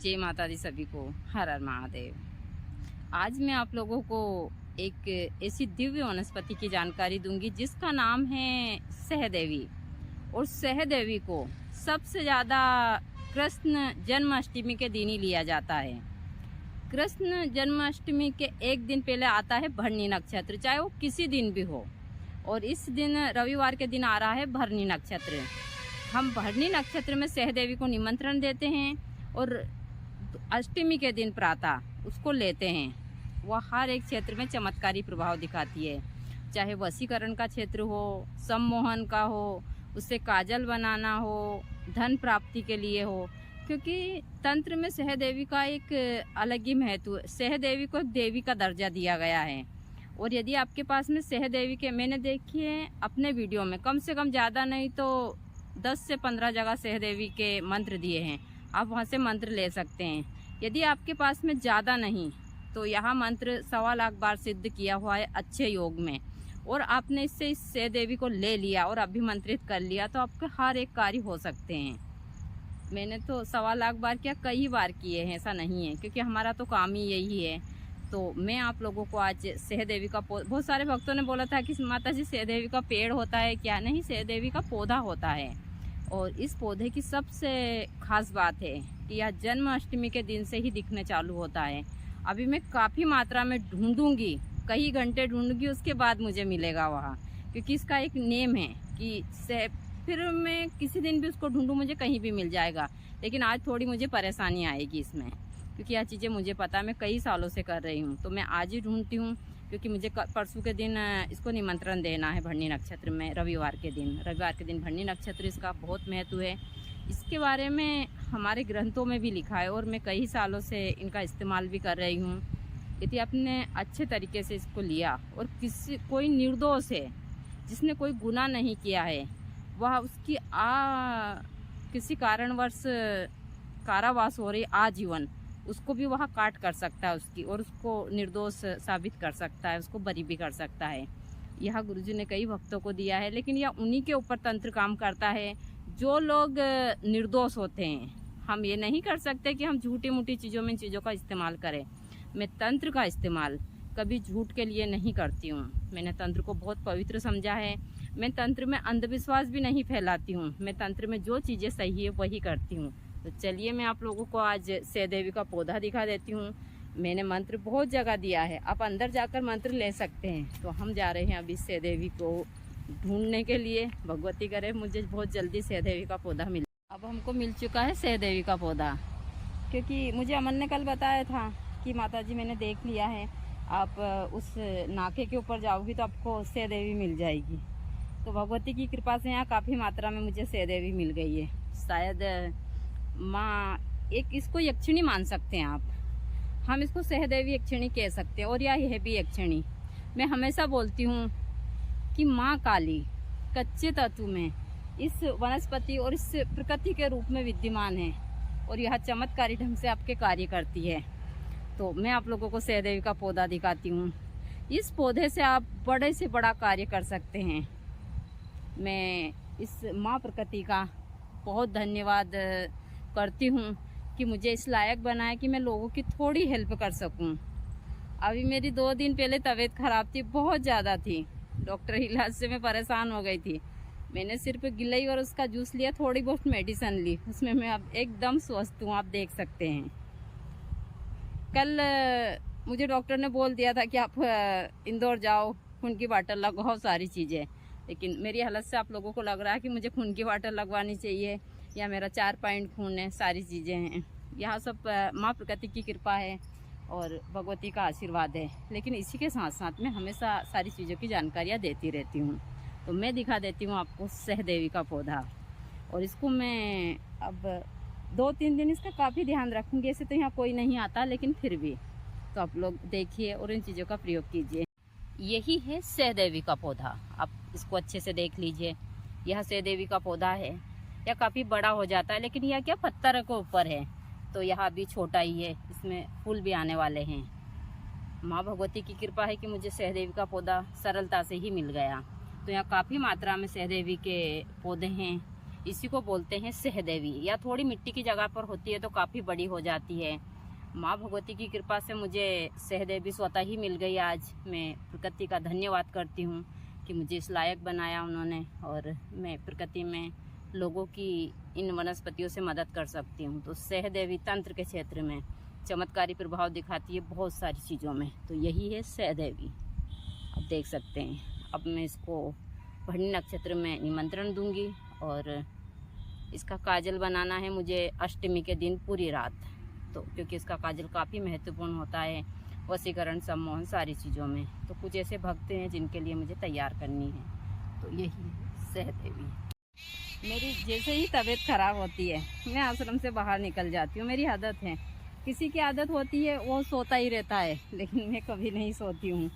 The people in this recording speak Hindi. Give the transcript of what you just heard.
जय माता दी सभी को, हर हर महादेव। आज मैं आप लोगों को एक ऐसी दिव्य वनस्पति की जानकारी दूंगी जिसका नाम है सहदेवी। और सहदेवी को सबसे ज़्यादा कृष्ण जन्माष्टमी के दिन ही लिया जाता है। कृष्ण जन्माष्टमी के एक दिन पहले आता है भरणी नक्षत्र, चाहे वो किसी दिन भी हो। और इस दिन रविवार के दिन आ रहा है भरणी नक्षत्र। हम भरणी नक्षत्र में सहदेवी को निमंत्रण देते हैं और अष्टमी के दिन प्रातः उसको लेते हैं। वह हर एक क्षेत्र में चमत्कारी प्रभाव दिखाती है, चाहे वशीकरण का क्षेत्र हो, सम्मोहन का हो, उससे काजल बनाना हो, धन प्राप्ति के लिए हो। क्योंकि तंत्र में सहदेवी का एक अलग ही महत्व, सहदेवी को एक देवी का दर्जा दिया गया है। और यदि आपके पास में सहदेवी के, मैंने देखिए अपने वीडियो में कम से कम ज़्यादा नहीं तो 10 से 15 जगह सहदेवी के मंत्र दिए हैं, आप वहां से मंत्र ले सकते हैं। यदि आपके पास में ज़्यादा नहीं तो यहाँ मंत्र 1.25 लाख बार सिद्ध किया हुआ है अच्छे योग में, और आपने इससे इस सहदेवी को ले लिया और अभिमंत्रित कर लिया तो आपके हर एक कार्य हो सकते हैं। मैंने तो 1.25 लाख बार क्या, कई बार किए हैं, ऐसा नहीं है, क्योंकि हमारा तो काम ही यही है। तो मैं आप लोगों को आज सहदेवी का बहुत सारे भक्तों ने बोला था कि माता जी सहदेवी का पेड़ होता है क्या? नहीं, सहदेवी का पौधा होता है। और इस पौधे की सबसे खास बात है कि यह जन्माष्टमी के दिन से ही दिखने चालू होता है। अभी मैं काफ़ी मात्रा में ढूंढूंगी, कई घंटे ढूंढूंगी, उसके बाद मुझे मिलेगा वहाँ, क्योंकि इसका एक नेम है कि फिर मैं किसी दिन भी उसको ढूंढूं मुझे कहीं भी मिल जाएगा। लेकिन आज थोड़ी मुझे परेशानी आएगी इसमें, क्योंकि यह चीज़ें मुझे पता, मैं कई सालों से कर रही हूँ। तो मैं आज ही ढूंढती हूँ, क्योंकि मुझे परसों के दिन इसको निमंत्रण देना है भरणी नक्षत्र में, रविवार के दिन भरणी नक्षत्र, इसका बहुत महत्व है। इसके बारे में हमारे ग्रंथों में भी लिखा है और मैं कई सालों से इनका इस्तेमाल भी कर रही हूँ। यदि आपने अच्छे तरीके से इसको लिया और कोई निर्दोष है, जिसने कोई गुनाह नहीं किया है, वह उसकी किसी कारणवश कारावास हो रही आजीवन, उसको भी वह काट कर सकता है उसकी, और उसको निर्दोष साबित कर सकता है, उसको बरी भी कर सकता है। यह गुरुजी ने कई भक्तों को दिया है, लेकिन यह उन्हीं के ऊपर तंत्र काम करता है जो लोग निर्दोष होते हैं। हम ये नहीं कर सकते कि हम झूठी मूठी चीज़ों में चीज़ों का इस्तेमाल करें। मैं तंत्र का इस्तेमाल कभी झूठ के लिए नहीं करती हूँ। मैंने तंत्र को बहुत पवित्र समझा है। मैं तंत्र में अंधविश्वास भी नहीं फैलाती हूँ। मैं तंत्र में जो चीज़ें सही है वही करती हूँ। तो चलिए मैं आप लोगों को आज सहदेवी का पौधा दिखा देती हूँ। मैंने मंत्र बहुत जगह दिया है, आप अंदर जाकर मंत्र ले सकते हैं। तो हम जा रहे हैं अभी सहदेवी को ढूंढने के लिए। भगवती करे मुझे बहुत जल्दी सहदेवी का पौधा मिले। अब हमको मिल चुका है सहदेवी का पौधा, क्योंकि मुझे अमन ने कल बताया था कि माता जी मैंने देख लिया है, आप उस नाके के ऊपर जाओगी तो आपको सहदेवी मिल जाएगी। तो भगवती की कृपा से यहाँ काफ़ी मात्रा में मुझे सहदेवी मिल गई है। शायद माँ एक इसको यक्षिणी मान सकते हैं आप, हम इसको सहदेवी यक्षिणी कह सकते हैं, और यह भी यक्षिणी। मैं हमेशा बोलती हूँ कि माँ काली कच्चे तत्व में इस वनस्पति और इस प्रकृति के रूप में विद्यमान है, और यह चमत्कारी ढंग से आपके कार्य करती है। तो मैं आप लोगों को सहदेवी का पौधा दिखाती हूँ। इस पौधे से आप बड़े से बड़ा कार्य कर सकते हैं। मैं इस माँ प्रकृति का बहुत धन्यवाद करती हूँ कि मुझे इस लायक बनाया कि मैं लोगों की थोड़ी हेल्प कर सकूँ। अभी मेरी 2 दिन पहले तबीयत खराब थी, बहुत ज़्यादा थी, डॉक्टर इलाज से मैं परेशान हो गई थी। मैंने सिर्फ गिलई और उसका जूस लिया, थोड़ी बहुत मेडिसिन ली, उसमें मैं अब एकदम स्वस्थ हूँ, आप देख सकते हैं। कल मुझे डॉक्टर ने बोल दिया था कि आप इंदौर जाओ, खून की बाटल लगवाओ, सारी चीज़ें। लेकिन मेरी हालत से आप लोगों को लग रहा है कि मुझे खून की बाटल लगवानी चाहिए, या मेरा 4 पॉइंट खून है, सारी चीज़ें हैं। यह सब माँ प्रकृति की कृपा है और भगवती का आशीर्वाद है। लेकिन इसी के साथ साथ मैं हमेशा सारी चीज़ों की जानकारियाँ देती रहती हूँ। तो मैं दिखा देती हूँ आपको सहदेवी का पौधा, और इसको मैं अब 2-3 दिन इसका काफ़ी ध्यान रखूँगी। ऐसे तो यहाँ कोई नहीं आता, लेकिन फिर भी तो आप लोग देखिए और इन चीज़ों का प्रयोग कीजिए। यही है सहदेवी का पौधा, आप इसको अच्छे से देख लीजिए। यह सहदेवी का पौधा है, यह काफ़ी बड़ा हो जाता है, लेकिन यह क्या पत्थर के ऊपर है, तो यह अभी छोटा ही है, इसमें फूल भी आने वाले हैं। माँ भगवती की कृपा है कि मुझे सहदेवी का पौधा सरलता से ही मिल गया। तो यहाँ काफ़ी मात्रा में सहदेवी के पौधे हैं। इसी को बोलते हैं सहदेवी, या थोड़ी मिट्टी की जगह पर होती है तो काफ़ी बड़ी हो जाती है। माँ भगवती की कृपा से मुझे सहदेवी स्वतः ही मिल गई आज। मैं प्रकृति का धन्यवाद करती हूँ कि मुझे इस लायक बनाया उन्होंने, और मैं प्रकृति में लोगों की इन वनस्पतियों से मदद कर सकती हूँ। तो सहदेवी तंत्र के क्षेत्र में चमत्कारी प्रभाव दिखाती है बहुत सारी चीज़ों में, तो यही है सहदेवी। आप देख सकते हैं। अब मैं इसको भरणी नक्षत्र में निमंत्रण दूंगी, और इसका काजल बनाना है मुझे अष्टमी के दिन पूरी रात, तो क्योंकि इसका काजल काफ़ी महत्वपूर्ण होता है वशीकरण, सम्मोहन, सारी चीज़ों में। तो कुछ ऐसे भक्त हैं जिनके लिए मुझे तैयार करनी है, तो यही है सहदेवी। मेरी जैसे ही तबीयत खराब होती है मैं आश्रम से बाहर निकल जाती हूँ। मेरी आदत है, किसी की आदत होती है वो सोता ही रहता है, लेकिन मैं कभी नहीं सोती हूँ।